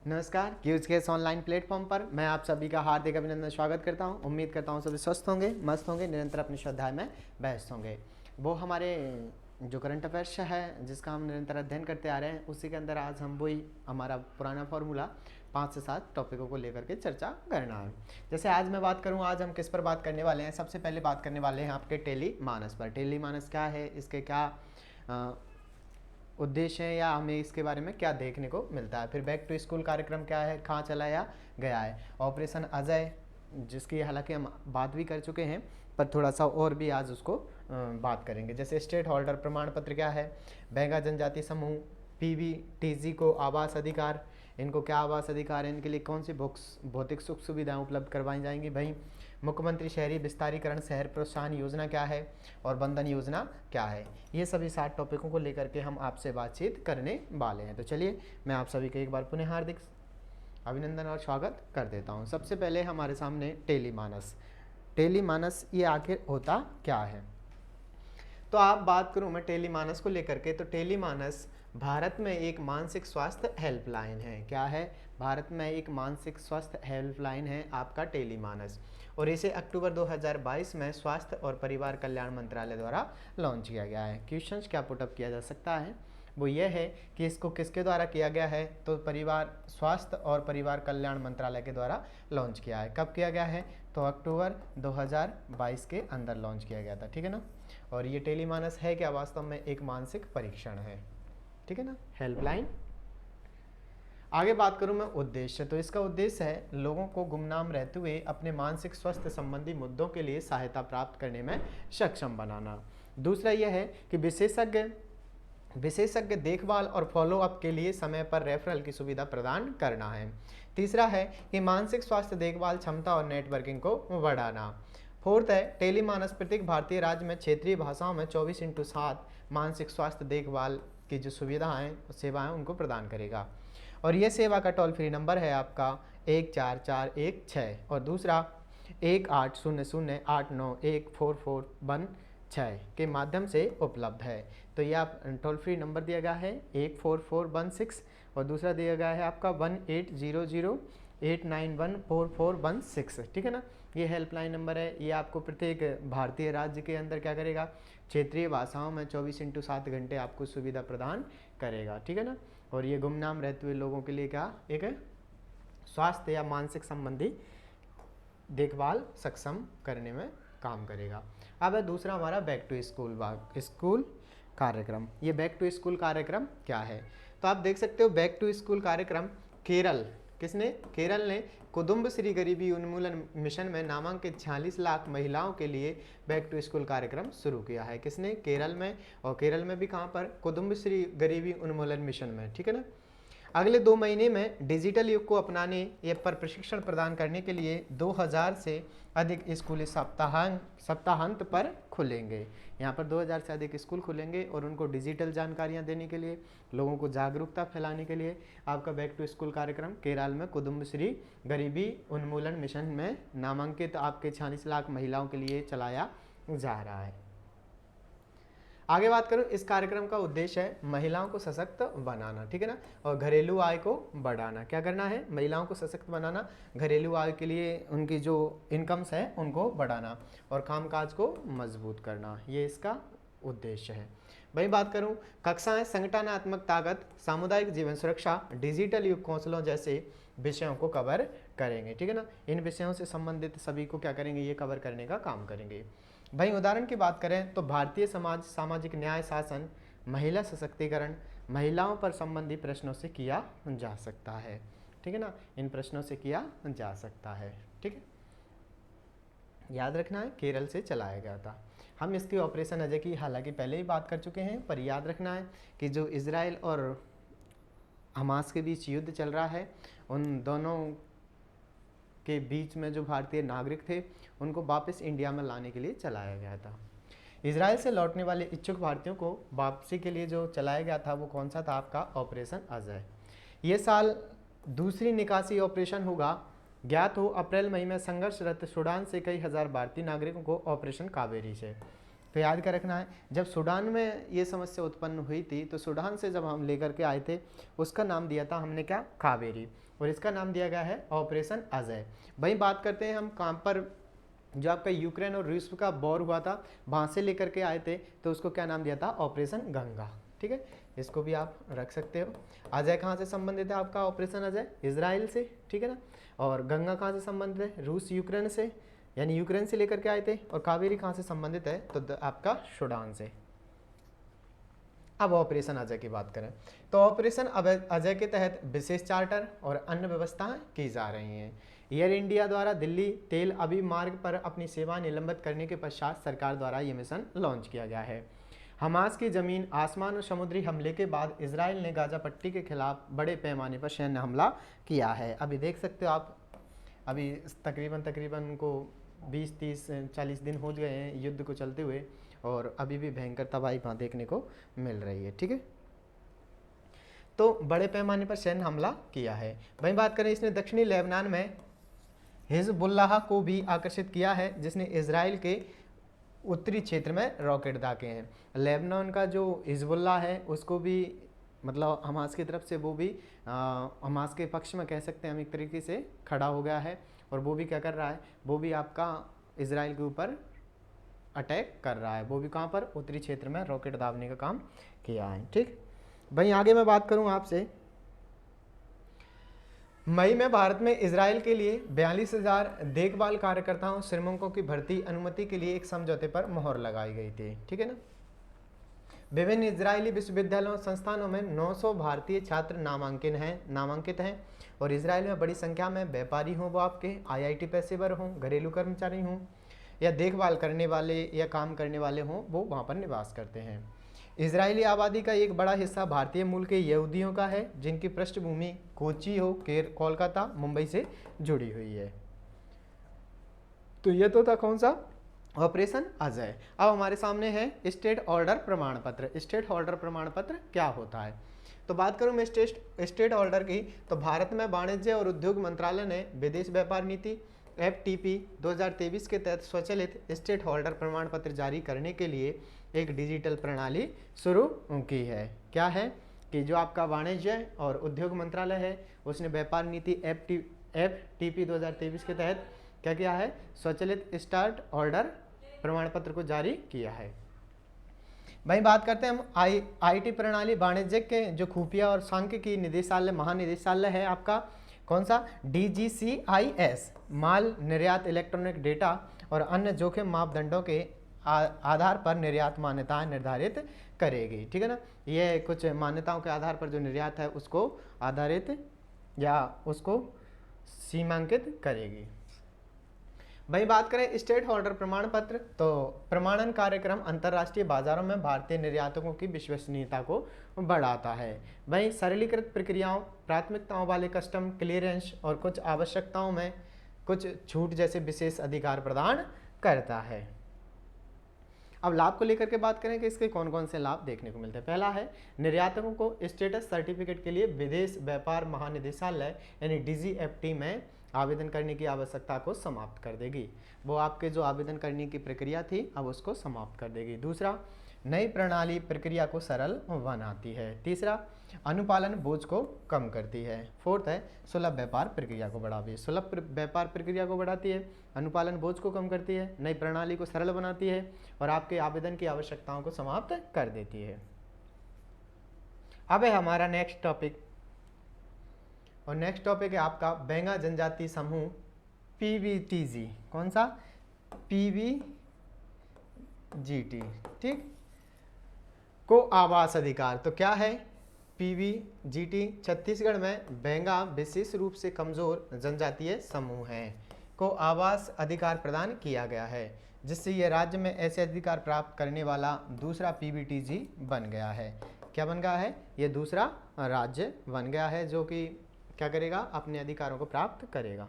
नमस्कार, cues case online platform पर मैं आप सभी का हार्दिक अभिनंदन स्वागत करता हूं। उम्मीद करता हूं सभी स्वस्थ होंगे, मस्त होंगे, निरंतर अपनी श्रद्धा में व्यस्त होंगे। वो हमारे जो करंट अफेयर्स है जिसका हम निरंतर अध्ययन करते आ रहे हैं, उसी के अंदर आज हम वही हमारा पुराना फॉर्मूला 5 से 7 टॉपिकों को लेकर के चर्चा करना है। जैसे आज मैं बात करूं, आज हम किस पर बात करने वाले हैं। सबसे पहले बात करने वाले हैं आपके टेली मानस पर। टेली मानस क्या है, इसके क्या उद्देश्य है या हमें इसके बारे में क्या देखने को मिलता है। फिर बैक टू स्कूल कार्यक्रम क्या है, कहाँ चलाया गया है। ऑपरेशन अजय, जिसकी हालांकि हम बात भी कर चुके हैं, पर थोड़ा सा और भी आज उसको बात करेंगे। जैसे स्टेट होल्डर प्रमाण पत्र क्या है, बैंगा जनजाति समूह, पीबीटीजी को आवास अधिकार, इनको क्या आवास अधिकार है, इनके लिए कौन सी भौतिक सुख सुविधाएं उपलब्ध करवाई जाएंगी। भाई मुख्यमंत्री शहरी विस्तारीकरण शहर प्रोत्साहन योजना क्या है और बंधन योजना क्या है। ये सभी 7 टॉपिकों को लेकर के हम आपसे बातचीत करने वाले हैं। तो चलिए मैं आप सभी का एक बार पुनः हार्दिक अभिनंदन और स्वागत कर देता हूँ। सबसे पहले हमारे सामने टेली मानस। टेली मानस ये आखिर होता क्या है। तो आप बात करूं मैं टेली मानस को लेकर के, तो टेली मानस भारत में एक मानसिक स्वास्थ्य हेल्पलाइन है। क्या है, भारत में एक मानसिक स्वास्थ्य हेल्पलाइन है आपका टेली मानस, और इसे अक्टूबर 2022 में स्वास्थ्य और परिवार कल्याण मंत्रालय द्वारा लॉन्च किया गया है। क्वेश्चंस क्या पुटअप किया जा सकता है, वो ये है कि इसको किसके द्वारा किया गया है, तो स्वास्थ्य और परिवार कल्याण मंत्रालय के द्वारा लॉन्च किया है। कब किया गया है, तो अक्टूबर 2022 के अंदर लॉन्च किया गया था, ठीक है ना। और ये टेली मानस है क्या, वास्तव में एक मानसिक परीक्षण है, ठीक है ना, हेल्पलाइन। आगे बात करूं मैं उद्देश्य, तो इसका उद्देश्य है लोगों को गुमनाम रहते हुए अपने मानसिक स्वास्थ्य संबंधी मुद्दों के लिए सहायता प्राप्त करने में सक्षम बनाना। दूसरा यह है कि विशेषज्ञ देखभाल और फॉलोअप के लिए समय पर रेफरल की सुविधा प्रदान करना है। तीसरा है कि मानसिक स्वास्थ्य देखभाल क्षमता और नेटवर्किंग को बढ़ाना। फोर्थ है टेली मानस प्रत्येक भारतीय राज्य में क्षेत्रीय भाषाओं में 24/7 मानसिक स्वास्थ्य देखभाल की जो सुविधाएं सेवाएं उनको प्रदान करेगा। और ये सेवा का टोल फ्री नंबर है आपका 14416 और दूसरा 1800891441 के माध्यम से उपलब्ध है। तो ये आप टोल फ्री नंबर दिया गया है 14416 और दूसरा दिया गया है आपका 1800891441, ठीक है ना। ये हेल्पलाइन नंबर है, ये आपको प्रत्येक भारतीय राज्य के अंदर क्या करेगा, क्षेत्रीय भाषाओं में 24/7 घंटे आपको सुविधा प्रदान करेगा, ठीक है ना। और ये गुमनाम रहते हुए लोगों के लिए क्या, एक स्वास्थ्य या मानसिक संबंधी देखभाल सक्षम करने में काम करेगा। अब है दूसरा हमारा बैक टू स्कूल कार्यक्रम। ये बैक टू स्कूल कार्यक्रम क्या है, तो आप देख सकते हो बैक टू स्कूल कार्यक्रम केरल ने कुटुंबश्री गरीबी उन्मूलन मिशन में नामांकित 46 लाख महिलाओं के लिए बैक टू स्कूल कार्यक्रम शुरू किया है। किसने, केरल में, और केरल में भी कहाँ पर, कुटुंबश्री गरीबी उन्मूलन मिशन में, ठीक है ना। अगले 2 महीने में डिजिटल युग को अपनाने ये पर प्रशिक्षण प्रदान करने के लिए 2000 से अधिक स्कूल सप्ताहांत पर खुलेंगे। यहाँ पर 2000 से अधिक स्कूल खुलेंगे और उनको डिजिटल जानकारियाँ देने के लिए, लोगों को जागरूकता फैलाने के लिए आपका बैक टू स्कूल कार्यक्रम केरल में कुटुंबश्री गरीबी उन्मूलन मिशन में नामांकित आपके 46 लाख महिलाओं के लिए चलाया जा रहा है। आगे बात करूं, इस कार्यक्रम का उद्देश्य है महिलाओं को सशक्त बनाना, ठीक है ना, और घरेलू आय को बढ़ाना। क्या करना है, महिलाओं को सशक्त बनाना, घरेलू आय के लिए उनकी जो इनकम्स है उनको बढ़ाना और कामकाज को मजबूत करना, ये इसका उद्देश्य है। वही बात करूं, कक्षाएं संगठनात्मक ताकत, सामुदायिक जीवन सुरक्षा, डिजिटल युग कौशलों जैसे विषयों को कवर करेंगे, ठीक है ना। इन विषयों से संबंधित सभी को क्या करेंगे, ये कवर करने का काम करेंगे। भाई उदाहरण की बात करें तो भारतीय समाज सामाजिक न्याय शासन, महिला सशक्तिकरण, महिलाओं पर संबंधी प्रश्नों से किया जा सकता है, ठीक है ना, इन प्रश्नों से किया जा सकता है, ठीक है। याद रखना है केरल से चलाया गया था। हम इसकी ऑपरेशन अजय की हालांकि पहले ही बात कर चुके हैं, पर याद रखना है कि जो इजराइल और हमास के बीच युद्ध चल रहा है, उन दोनों के बीच में जो भारतीय नागरिक थे उनको वापस इंडिया में लाने के लिए चलाया गया था। इजराइल से लौटने वाले इच्छुक भारतीयों को वापसी के लिए जो चलाया गया था वो कौन सा था, आपका ऑपरेशन अजय। ये साल दूसरी निकासी ऑपरेशन होगा। ज्ञात हो अप्रैल मई में संघर्षरत सूडान से कई हजार भारतीय नागरिकों को ऑपरेशन कावेरी से तो याद क्या रखना है, जब सूडान में ये समस्या उत्पन्न हुई थी तो सूडान से जब हम लेकर के आए थे उसका नाम दिया था हमने क्या, कावेरी, और इसका नाम दिया गया है ऑपरेशन अजय। वही बात करते हैं हम कहाँ पर, जो आपका यूक्रेन और रूस का वॉर हुआ था वहाँ से लेकर के आए थे तो उसको क्या नाम दिया था, ऑपरेशन गंगा। ठीक है, इसको भी आप रख सकते हो। अजय कहाँ से संबंधित है आपका ऑपरेशन अजय, इजराइल से, ठीक है ना। और गंगा कहाँ से संबंधित है, रूस यूक्रेन से, यानी यूक्रेन से लेकर के आए थे। और कावेरी कहाँ से संबंधित है, तो आपका सूडान से। अब ऑपरेशन अजय की बात करें तो ऑपरेशन अजय के तहत विशेष चार्टर और अन्य व्यवस्थाएं की जा रही हैं। एयर इंडिया द्वारा दिल्ली तेल अवीव मार्ग पर अपनी सेवा निलंबित करने के पश्चात सरकार द्वारा ये मिशन लॉन्च किया गया है। हमास की जमीन, आसमान और समुद्री हमले के बाद इजराइल ने गाजा पट्टी के खिलाफ बड़े पैमाने पर सैन्य हमला किया है। अभी देख सकते हो आप, अभी तकरीबन को 20, 30, 40 दिन हो गए हैं युद्ध को चलते हुए, और अभी भी भयंकर तबाही वहाँ देखने को मिल रही है। ठीक है, तो बड़े पैमाने पर सैन्य हमला किया है। वहीं बात करें, इसने दक्षिणी लेबनान में हिजबुल्लाह को भी आकर्षित किया है, जिसने इजराइल के उत्तरी क्षेत्र में रॉकेट दागे हैं। लेबनान का जो हिजबुल्लाह है उसको भी, मतलब हमास की तरफ से वो भी हमास के पक्ष में कह सकते हैं हम एक तरीके से खड़ा हो गया है, और वो भी क्या कर रहा है, वो भी आपका इजराइल के ऊपर अटैक कर रहा है। वो भी कहाँ पर, उत्तरी क्षेत्र में रॉकेट दागने का काम किया है। ठीक, भाई आगे मैं बात करूँ आपसे, मई में भारत में इजराइल के लिए 42,000 देखभाल कार्यकर्ताओं श्रमिकों की भर्ती अनुमति के लिए एक समझौते पर मोहर लगाई गई थी। ठीक है ना। विभिन्न इजरायली विश्वविद्यालयों और संस्थानों में 900 भारतीय छात्र नामांकित हैं, और इजराइल में बड़ी संख्या में व्यापारी हों, वो आपके IIT पेशेवर हों, घरेलू कर्मचारी हों, या देखभाल करने वाले या काम करने वाले हों, वो वहाँ पर निवास करते हैं। इजरायली आबादी का एक बड़ा हिस्सा भारतीय मूल के यहूदियों का है, जिनकी पृष्ठभूमि कोची हो, कोलकाता, मुंबई से जुड़ी हुई है। तो ये तो था कौन सा, ऑपरेशन अजय। अब हमारे सामने है स्टेट ऑर्डर प्रमाण पत्र। स्टेट ऑर्डर प्रमाण पत्र क्या होता है, तो बात करूं मैं स्टेट ऑर्डर की, तो भारत में वाणिज्य और उद्योग मंत्रालय ने विदेश व्यापार नीति FTP 2023 के तहत स्वचालित स्टेट होल्डर प्रमाण पत्र जारी करने के लिए एक डिजिटल प्रणाली शुरू की है। क्या है कि जो आपका वाणिज्य और उद्योग मंत्रालय है उसने व्यापार नीति FTP 2023 के तहत क्या किया है, स्वचालित स्टेट ऑर्डर प्रमाण पत्र को जारी किया है। भाई बात करते हैं हम IT प्रणाली वाणिज्य के जो खुफिया और सांख्यिकी निदेशालय महानिदेशालय है आपका कौन सा, DGCIS, माल निर्यात इलेक्ट्रॉनिक डेटा और अन्य जोखिम मापदंडों के आधार पर निर्यात मान्यताएं निर्धारित करेगी। ठीक है ना, ये कुछ मान्यताओं के आधार पर जो निर्यात है उसको आधारित या उसको सीमांकित करेगी। भाई बात करें स्टेट होल्डर प्रमाण पत्र, तो प्रमाणन कार्यक्रम अंतर्राष्ट्रीय बाजारों में भारतीय निर्यातकों की विश्वसनीयता को बढ़ाता है। वहीं सरलीकृत प्रक्रियाओं, प्राथमिकताओं वाले कस्टम क्लियरेंस और कुछ आवश्यकताओं में कुछ छूट जैसे विशेष अधिकार प्रदान करता है। अब लाभ को लेकर के बात करें कि इसके कौन कौन से लाभ देखने को मिलते हैं। पहला है निर्यातकों को स्टेटस सर्टिफिकेट के लिए विदेश व्यापार महानिदेशालय यानी DGFT में आवेदन करने की आवश्यकता को समाप्त कर देगी। वो आपके जो आवेदन करने की प्रक्रिया थी अब उसको समाप्त कर देगी। दूसरा, नई प्रणाली प्रक्रिया को सरल बनाती है। तीसरा, अनुपालन बोझ को कम करती है। फोर्थ है सुलभ व्यापार प्रक्रिया को बढ़ाती है। सुलभ व्यापार प्रक्रिया को बढ़ाती है, अनुपालन बोझ को कम करती है, नई प्रणाली को सरल बनाती है और आपके आवेदन की आवश्यकताओं को समाप्त कर देती है। अब है हमारा नेक्स्ट टॉपिक, और नेक्स्ट टॉपिक है आपका बेंगा जनजाति समूह PVTG। कौन सा, PVGT। ठीक, को आवास अधिकार। तो क्या है PVGT, छत्तीसगढ़ में बेंगा विशेष रूप से कमजोर जनजातीय समूह है को आवास अधिकार प्रदान किया गया है, जिससे यह राज्य में ऐसे अधिकार प्राप्त करने वाला दूसरा PVTG बन गया है। क्या बन गया है, ये दूसरा राज्य बन गया है जो कि क्या करेगा, अपने अधिकारों को प्राप्त करेगा।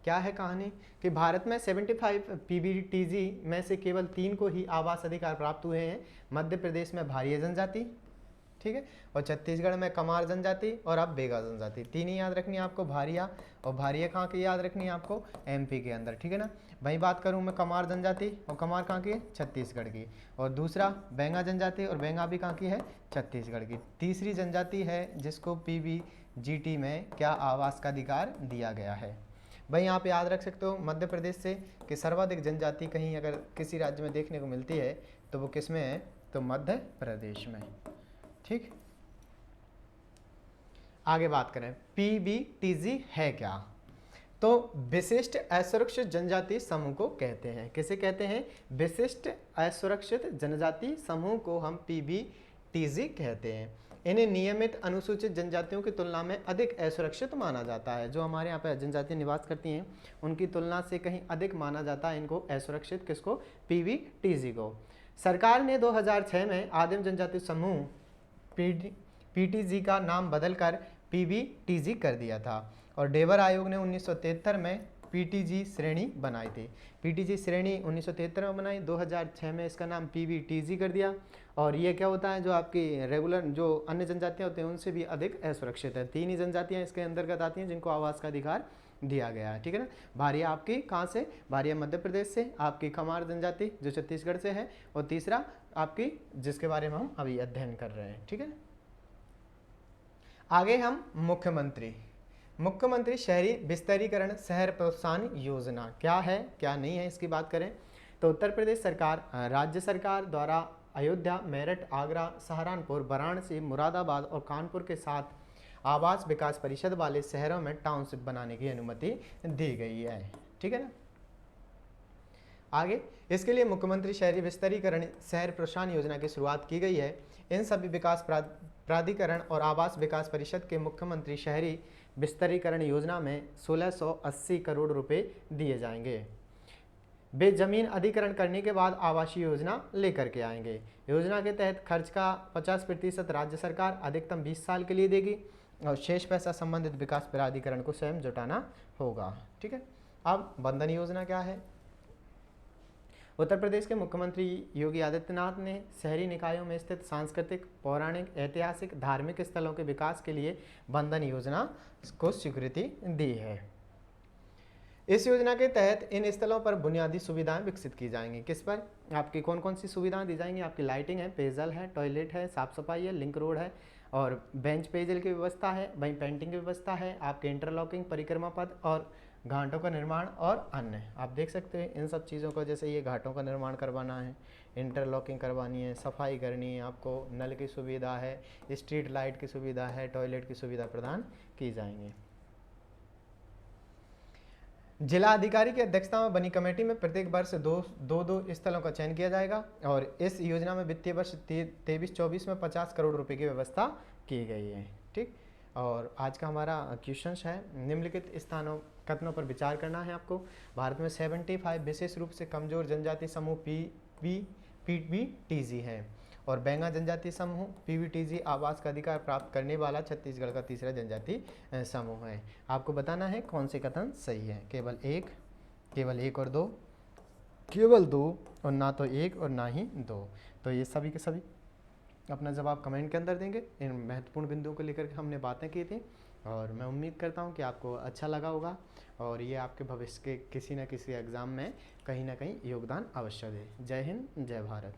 क्या है कहानी कि भारत में 75 PVTG में से केवल 3 को ही आवास अधिकार प्राप्त हुए हैं। मध्य प्रदेश में भारिया जनजाति, ठीक है। और छत्तीसगढ़ में कमार जनजाति और अब बेगा जनजाति, तीन ही याद रखनी है आपको, भारिया। और भारिया कहाँ की याद रखनी है आपको, एमपी के अंदर, ठीक है ना। वही बात करूँ मैं कमार जनजाति, और कमार कहाँ की है, छत्तीसगढ़ की। और दूसरा बेंगा जनजाति, और बेंगा भी कहाँ की है, छत्तीसगढ़ की। तीसरी जनजाति है जिसको पीबीजीटी में क्या आवास का अधिकार दिया गया है। भाई यहाँ पे याद रख सकते हो मध्य प्रदेश से कि सर्वाधिक जनजाति कहीं अगर किसी राज्य में देखने को मिलती है तो वो किस में है, तो मध्य प्रदेश में, ठीक। आगे बात करें पीबीटीजी है क्या, तो विशिष्ट असुरक्षित जनजाति समूह को कहते हैं। किसे कहते हैं, विशिष्ट असुरक्षित जनजाति समूह को हम पीबीटीजी कहते हैं। इन्हें नियमित अनुसूचित जनजातियों की तुलना में अधिक असुरक्षित माना जाता है। जो हमारे यहाँ पे जनजातियाँ निवास करती हैं उनकी तुलना से कहीं अधिक माना जाता है इनको असुरक्षित, किसको, पीबीटीजी को। सरकार ने 2006 में आदिम जनजाति समूह पीटीजी का नाम बदलकर पीबीटीजी कर दिया था। और डेवर आयोग ने 1973 में पीटीजी श्रेणी बनाई थी। पीटीजी श्रेणी 1973 में बनाई, 2006 में इसका नाम पीबीटीजी कर दिया। और ये क्या होता है, जो आपकी रेगुलर जो अन्य जनजातियाँ होती हैं उनसे भी अधिक असुरक्षित है। तीन ही जनजातियाँ इसके अंतर्गत आती हैं जिनको आवास का अधिकार दिया गया है, ठीक है ना। भारिया आपकी कहाँ से, भारिया मध्य प्रदेश से, आपकी खमार जनजाति जो छत्तीसगढ़ से है, और तीसरा आपकी जिसके बारे में हम अभी अध्ययन कर रहे हैं, ठीक है। आगे हम मुख्यमंत्री शहरी विस्तारीकरण शहर प्रोत्साहन योजना क्या है क्या नहीं है इसकी बात करें तो उत्तर प्रदेश सरकार, राज्य सरकार द्वारा अयोध्या, मेरठ, आगरा, सहारनपुर, वाराणसी, मुरादाबाद और कानपुर के साथ आवास विकास परिषद वाले शहरों में टाउनशिप बनाने की अनुमति दी गई है, ठीक है ना। आगे इसके लिए मुख्यमंत्री शहरी विस्तारीकरण शहर प्रोत्साहन योजना की शुरुआत की गई है। इन सभी विकास प्राधिकरण और आवास विकास परिषद के मुख्यमंत्री शहरी विस्तारीकरण योजना में 1680 करोड़ रुपए दिए जाएंगे। वे जमीन अधिग्रहण करने के बाद आवासीय योजना लेकर के आएंगे। योजना के तहत खर्च का 50% राज्य सरकार अधिकतम 20 साल के लिए देगी और शेष पैसा संबंधित विकास प्राधिकरण को स्वयं जुटाना होगा, ठीक है। अब बंधन योजना क्या है। उत्तर प्रदेश के मुख्यमंत्री योगी आदित्यनाथ ने शहरी निकायों में स्थित सांस्कृतिक, पौराणिक, ऐतिहासिक, धार्मिक स्थलों के विकास के लिए बंधन योजना को स्वीकृति दी है। इस योजना के तहत इन स्थलों पर बुनियादी सुविधाएं विकसित की जाएंगी। किस पर, आपकी कौन कौन सी सुविधाएं दी जाएंगी, आपकी लाइटिंग है, पेयजल है, टॉयलेट है, साफ सफाई है, लिंक रोड है और बेंच पेयजल की व्यवस्था है, वहीं पेंटिंग की व्यवस्था है, आपके इंटरलॉकिंग, परिक्रमा पथ और घाटों का निर्माण और अन्य। आप देख सकते हैं इन सब चीज़ों को, जैसे ये घाटों का निर्माण करवाना है, इंटरलॉकिंग करवानी है, सफाई करनी है, आपको नल की सुविधा है, स्ट्रीट लाइट की सुविधा है, टॉयलेट की सुविधा प्रदान की जाएंगी। जिला अधिकारी की अध्यक्षता में बनी कमेटी में प्रत्येक वर्ष दो स्थलों का चयन किया जाएगा और इस योजना में वित्तीय वर्ष 23-24 में 50 करोड़ रुपए की व्यवस्था की गई है, ठीक। और आज का हमारा क्वेश्चंस है, निम्नलिखित स्थानों कथनों पर विचार करना है आपको। भारत में 75 विशेष रूप से कमजोर जनजाति समूह पीबीटीजी है और बेंगा जनजाति समूह पीबीटीजी आवास का अधिकार प्राप्त करने वाला छत्तीसगढ़ का तीसरा जनजाति समूह है। आपको बताना है कौन से कथन सही है, केवल एक और दो, केवल दो और ना तो एक और ना ही दो। तो ये सभी के सभी अपना जवाब कमेंट के अंदर देंगे। इन महत्वपूर्ण बिंदुओं को लेकर हमने बातें की थी और मैं उम्मीद करता हूँ कि आपको अच्छा लगा होगा और ये आपके भविष्य के किसी न किसी एग्ज़ाम में कहीं ना कहीं योगदान अवश्य दे। जय हिंद, जय भारत।